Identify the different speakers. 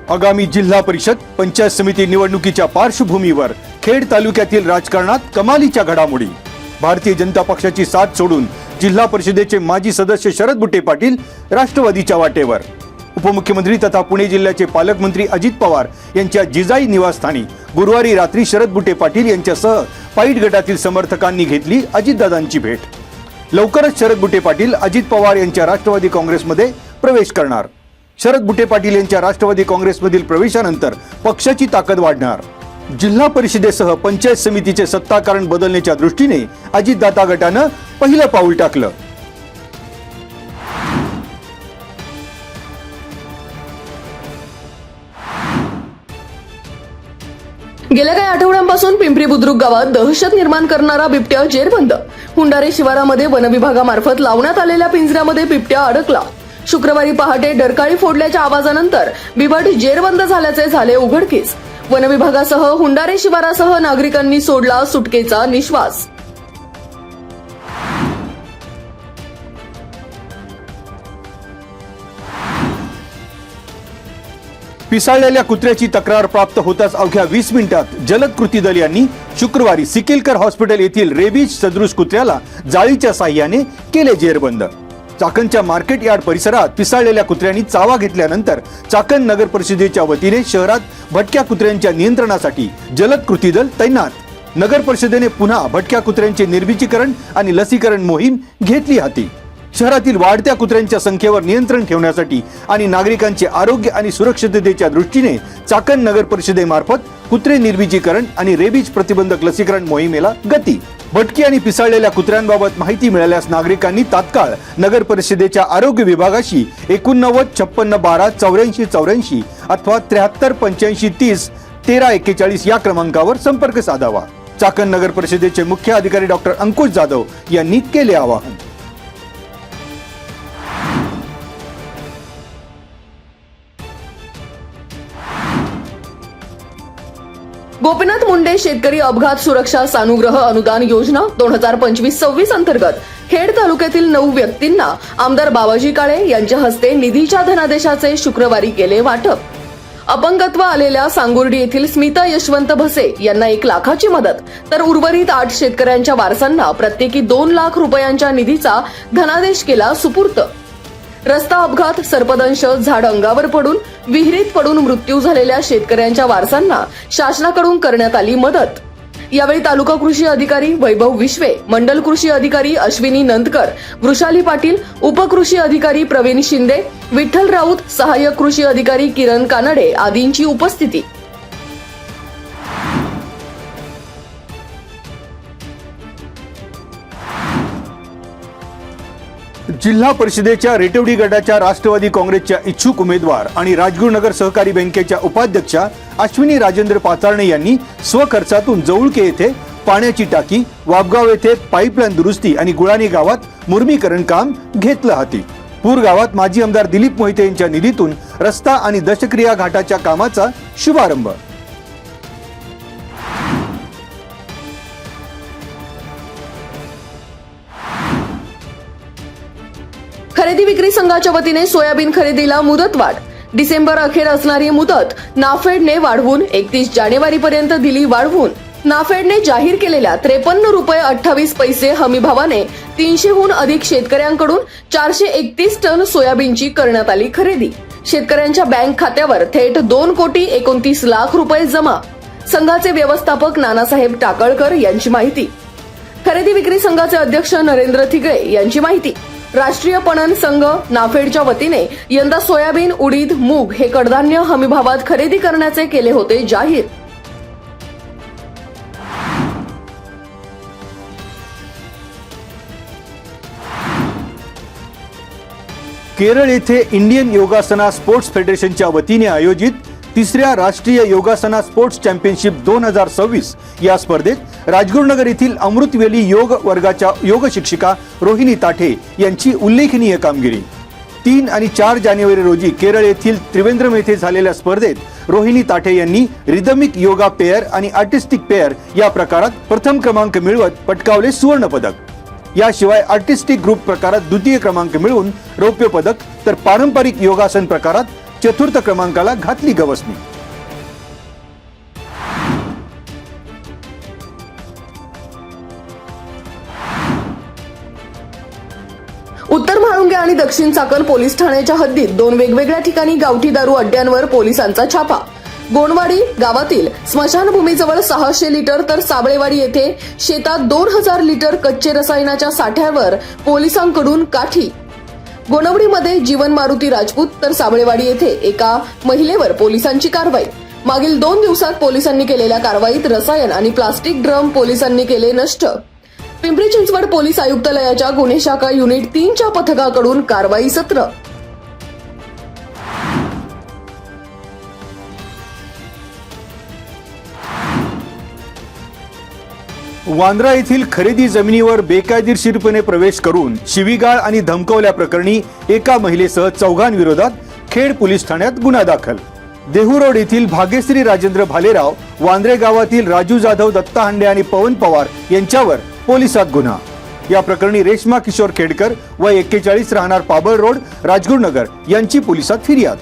Speaker 1: आगामी जिल्हा परिषद पंचायत समिती निवडणुकीच्या पार्श्वभूमीवर खेड तालुक्यातील राजकारणात कमालीच्या घडामोडी। भारतीय जनता पक्षाची साथ सोडून जिल्हा परिषदेचे माजी सदस्य शरद बुट्टे पाटील राष्ट्रवादीच्या वाटेवर। उपमुख्यमंत्री तथा पुणे जिल्ह्याचे पालकमंत्री अजित पवार यांच्या जिजाई निवासस्थानी गुरुवारी रात्री शरद बुट्टे पाटील यांच्यासह पाईट गटातील समर्थकांनी घेतली अजितदादांची भेट। लवकरच शरद बुट्टे पाटील अजित पवार यांच्या राष्ट्रवादी काँग्रेसमध्ये प्रवेश करणार। शरद बुट्टे पाटील यांच्या राष्ट्रवादी काँग्रेसमधील प्रवेशानंतर पक्षाची ताकद वाढणार। जिल्हा परिषदेसह पंचायत समितीचे सत्ताकारण बदलण्याच्या दृष्टीने अजितदादा गटानं पहिलं पाऊल टाकलं।
Speaker 2: गेल्या काही आठवड्यांपासून पिंपरी बुद्रुक गावात दहशत निर्माण करणारा बिबट्या जेरबंद। हुंडारे शिवारामध्ये वनविभागामार्फत लावण्यात आलेल्या पिंजऱ्यामध्ये बिबट्या अडकला। शुक्रवारी पहाटे डरकाळी फोडल्याच्या आवाजानंतर बिबट जेरबंद झाल्याचे झाले उघडकीस। वनविभागासह हुंडारे शिवारासह नागरिकांनी सोडला सुटकेचा निश्वास।
Speaker 1: पिसाळलेल्या कुत्र्याची तक्रार प्राप्त होताच अवघ्या 20 मिनिटात जलद कृती दल यांनी शुक्रवारी सिकिलकर हॉस्पिटल येथील रेबीज सदृश कुत्र्याला जाळीच्या साह्याने केले जेरबंद। चाकणच्या मार्केट यार्ड परिसरात पिसाळलेल्या कुत्र्यांनी चावा घेतल्यानंतर चाकण नगर परिषदेच्या वतीने शहरात भटक्या कुत्र्यांच्या नियंत्रणासाठी जलद कृती दल तैनात। नगर परिषदेने पुन्हा भटक्या कुत्र्यांचे निर्विचीकरण आणि लसीकरण मोहीम घेतली हाती। शहरातील वाढत्या कुत्र्यांच्या संख्येवर नियंत्रण ठेवण्यासाठी आणि नागरिकांचे आरोग्य आणि सुरक्षिततेच्या दृष्टीने चाकण नगर परिषदेमार्फत कुत्रे निर्विचीकरण आणि रेबीज प्रतिबंधक लसीकरण मोहिमेला गती। भटकी आणि पिसाळलेल्या कुत्र्यांबाबत माहिती मिळाल्यास नागरिकांनी तात्काळ नगर परिषदेच्या आरोग्य विभागाशी 89 56 12 84 84 अथवा 73 85 30 13 41 या क्रमांकावर संपर्क साधावा। चाकण नगर परिषदेचे मुख्य अधिकारी डॉक्टर अंकुश जाधव यांनी केले आवाहन।
Speaker 2: गोपीनाथ मुंडे शेतकरी अपघात सुरक्षा सानुग्रह अनुदान योजना 2025-26 अंतर्गत खेड तालुक्यातील 9 व्यक्तींना आमदार बाबाजी काळे यांच्या हस्ते निधीच्या धनादेशाचे शुक्रवारी केले वाटप। अपंगत्व आलेल्या सांगुर्डी येथील स्मिता यशवंत भसे यांना 1 लाखाची मदत, तर उर्वरित 8 शेतकऱ्यांच्या वारसांना प्रत्येकी 2 लाख रुपयांच्या निधीचा धनादेश केला सुपूर्त। रस्ता अपघात, सर्पदंश, झाड अंगावर पडून विहिरीत पडून मृत्यू झालेल्या शेतकऱ्यांच्या वारसांना शासनाकडून करण्यात आली मदत। यावेळी तालुका कृषी अधिकारी वैभव विश्वे, मंडल कृषी अधिकारी अश्विनी नंदकर, वृषाली पाटील, उपकृषी अधिकारी प्रवीण शिंदे, विठ्ठल राऊत, सहाय्यक कृषी अधिकारी किरण कानडे आदींची उपस्थिती।
Speaker 1: जिल्हा परिषदेच्या रेटवडी गटाच्या राष्ट्रवादी काँग्रेसच्या इच्छुक उमेदवार आणि राजगुरुनगर सहकारी बँकेच्या उपाध्यक्षा अश्विनी राजेंद्र पाचारणे यांनी स्वखर्चातून जवळके येथे पाण्याची टाकी, वापगाव येथे पाईपलाईन दुरुस्ती आणि गुळाणी गावात मुर्मीकरण काम घेतलं हाती। पूर गावात माजी आमदार दिलीप मोहिते यांच्या निधीतून रस्ता आणि दशक्रिया घाटाच्या कामाचा शुभारंभ।
Speaker 2: खरेदी विक्री संघाच्या वतीने सोयाबीन खरेदीला मुदतवाढ। डिसेंबर अखेर असणारी मुदत नाफेडने वाढवून 31 जानेवारीपर्यंत दिली वाढवून। नाफेडने जाहीर केलेल्या 53 रुपये 28 पैसे हमीभावाने 300हून अधिक शेतकऱ्यांकडून 431 टन सोयाबीनची करण्यात आली खरेदी। शेतकऱ्यांच्या बँक खात्यावर थेट 2,29,00,000 रुपये जमा। संघाचे व्यवस्थापक नानासाहेब टाकळकर यांची माहिती। खरेदी विक्री संघाचे अध्यक्ष नरेंद्र थिगळे यांची माहिती। राष्ट्रीय पणन संघ नाफेडच्या वतीने यंदा सोयाबीन, उडीद, मूग हे कडधान्य हमीभावात खरेदी करण्याचे केले होते जाहीर।
Speaker 1: केरळ येथे इंडियन योगासना स्पोर्ट्स फेडरेशनच्या वतीने आयोजित 3ऱ्या राष्ट्रीय योगासना स्पोर्ट्स चॅम्पियनशिप 2026 या स्पर्धेत राजगुरुनगर येथील अमृतवेली योग वर्गाच्या योग शिक्षिका रोहिणी ताठे यांची उल्लेखनीय कामगिरी। 3 आणि 4 जानेवारी रोजी केरळ येथील त्रिवेंद्रम येथे झालेल्या स्पर्धेत रोहिणी ताठे यांनी रिदमिक योगा पेअर आणि आर्टिस्टिक पेअर या प्रकारात प्रथम क्रमांक मिळवत पटकावले सुवर्ण पदक। याशिवाय आर्टिस्टिक ग्रुप प्रकारात द्वितीय क्रमांक मिळवून रौप्य पदक, तर पारंपरिक योगासन प्रकारात चतुर्थ क्रमांकाला घातली गवसणी.
Speaker 2: उत्तर म्हाळुंगे आणि दक्षिण चाकण पोलीस ठाण्याच्या हद्दीत 2 वेगवेगळ्या ठिकाणी गावठी दारू अड्ड्यांवर पोलिसांचा छापा. गोंडवाडी गावातील स्मशानभूमीजवळ 600 लिटर तर साबळेवाडी येथे शेतात 2000 लिटर कच्चे रसायनाच्या साठ्यावर पोलिसांकडून काठी. गोंडवडीमध्ये जीवन मारुती राजपूत तर साबळेवाडी येथे एका महिलेवर पोलिसांची कारवाई. मागील 2 दिवसात पोलिसांनी केलेल्या कारवाईत रसायन आणि प्लास्टिक ड्रम पोलिसांनी केले नष्ट. पिंपरी चिंचवड पोलीस आयुक्तालयाच्या गुन्हे शाखा युनिट 3च्या पथकाकडून कारवाई सत्र.
Speaker 1: वांद्रा येथील खरेदी जमिनीवर बेकायदेशीरपणे प्रवेश करून शिवीगाळ आणि धमकवल्याप्रकरणी एका महिलेसह 4 विरोधात खेड पोलीस ठाण्यात गुन्हा दाखल. देहू रोड येथील भाग्यश्री राजेंद्र भालेराव, वांद्रे गावातील राजू जाधव, दत्ता हांडे आणि पवन पवार यांच्यावर पोलिसात गुन्हा. या प्रकरणी रेश्मा किशोर खेडकर वय 41 राहणार पाबळ रोड, राजगुरुनगर यांची पोलिसात फिर्याद.